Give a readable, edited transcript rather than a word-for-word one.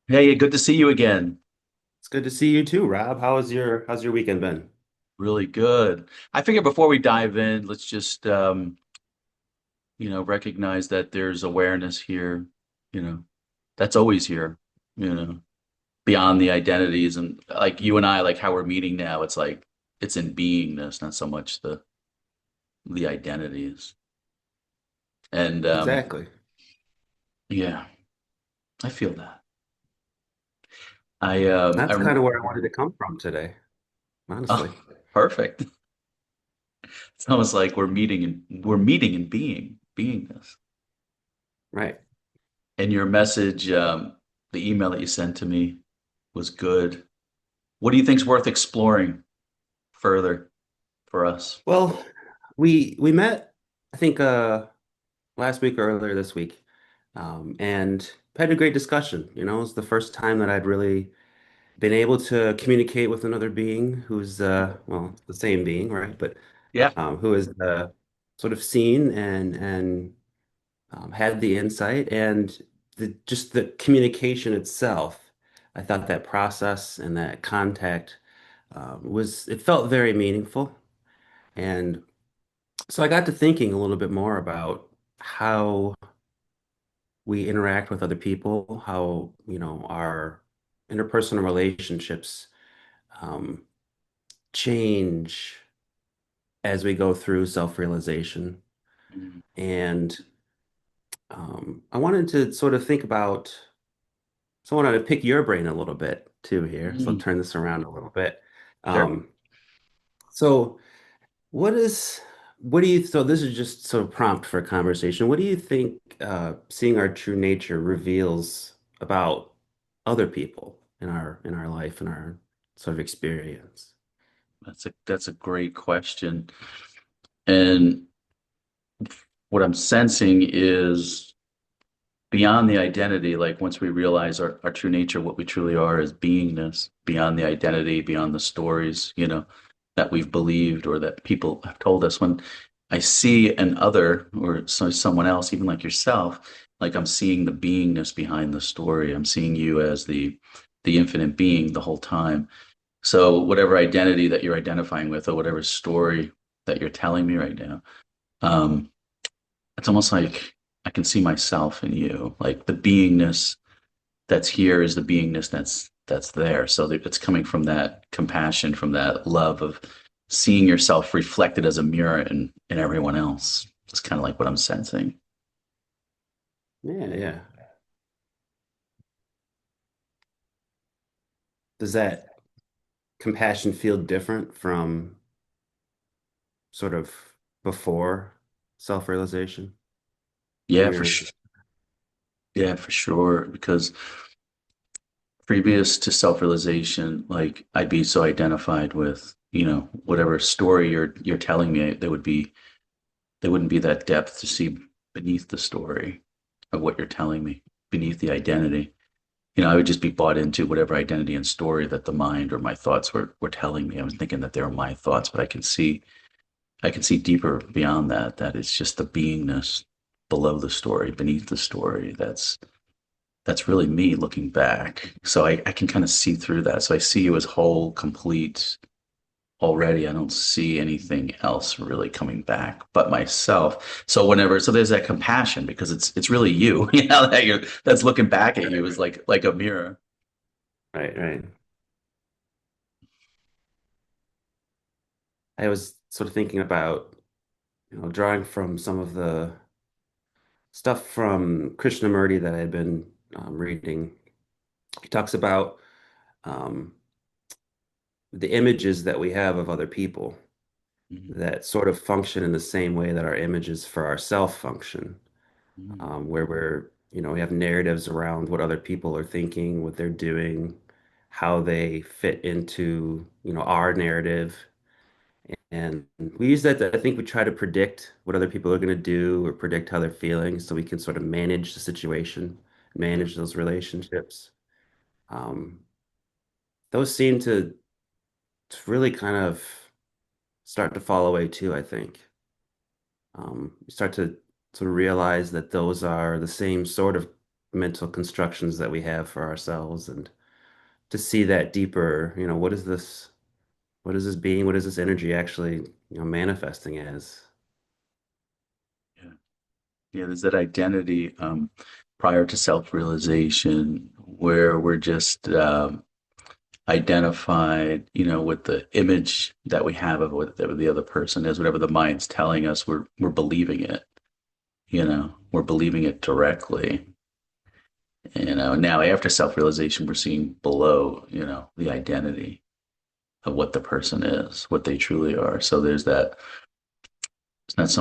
Hey, good to see you again. It's good to see you too, Rob. How's your weekend been? Really good. I figure before we dive in, let's just recognize that there's awareness here, you know, that's always here, you know, beyond the identities and like you and I, like how we're meeting now, it's like it's in beingness, not so much the identities. And Exactly. yeah, I feel that. That's I kind of where I wanted to come from today, oh, honestly. perfect. It's almost like we're meeting in beingness. Right. And your message, the email that you sent to me was good. What do you think's worth exploring further for us? Well, we met, I think last week or earlier this week, and had a great discussion. It was the first time that I'd really been able to communicate with another being who's well, the same being, right? But Yeah. who is sort of seen and had the insight and just the communication itself. I thought that process and that contact it felt very meaningful. And so I got to thinking a little bit more about how we interact with other people, how, our interpersonal relationships um, change as we go through self-realization. Mm, And I wanted to sort of think about So I wanted to pick your brain a little bit too here. So I'll mm, turn this around a little bit. sure. Um, so what is, so this is just sort of prompt for a conversation. What do you think seeing our true nature reveals about other people in our life and our sort of experience? That's a great question. And what I'm sensing is beyond the identity, like once we realize our true nature, what we truly are is beingness, beyond the identity, beyond the stories, that we've believed or that people have told us. When I see an other or someone else, even like yourself, like I'm seeing the beingness behind the story. I'm seeing you as the infinite being the whole time. So whatever identity that you're identifying with or whatever story that you're telling me right now, um, it's almost like I can see myself in you. Like the beingness that's here is the beingness that's there. So that it's coming from that compassion, from that love of seeing yourself reflected as a mirror in everyone else. It's kind of like what I'm sensing. Yeah, yeah. Does that compassion feel different from sort of before self-realization from Yeah, for your sure. Yeah, for sure. Because previous to self-realization, like I'd be so identified with, whatever story you're telling me, there wouldn't be that depth to see beneath the story of what you're telling me, beneath the identity. I would just be bought into whatever identity and story that the mind or my thoughts were telling me. I was thinking that they were my thoughts, but I can see deeper beyond that, that it's just the beingness below the story, beneath the story. That's really me looking back. So I can kind of see through that. So I see you as whole, complete already. I don't see anything else really coming back but myself. So there's that compassion because it's really you, that's looking back at you is like a mirror. right, right. I was sort of thinking about, drawing from some of the stuff from Krishnamurti that I've been reading. He talks about um, the images that we have of other people Mhm. that sort of function in the same way that our images for ourself function, Mhm. where we have narratives around what other people are thinking, what they're doing, how they fit into, our narrative. And we use that I think we try to predict what other people are going to do or predict how they're feeling so we can sort of manage the situation, Yeah. manage those relationships. Um, those seem to really kind of start to fall away too, I think. You start to sort of realize that those are the same sort of mental constructions that we have for ourselves and to see that deeper, what is this being, what is this energy actually, manifesting as? Yeah. Yeah, there's that identity prior to self-realization where we're just identified, with the image that we have of what the other person is, whatever the mind's telling us, we're believing it, we're believing it directly. Now after self-realization, we're seeing below, the identity of what the person is, what they truly are. So there's that, it's not so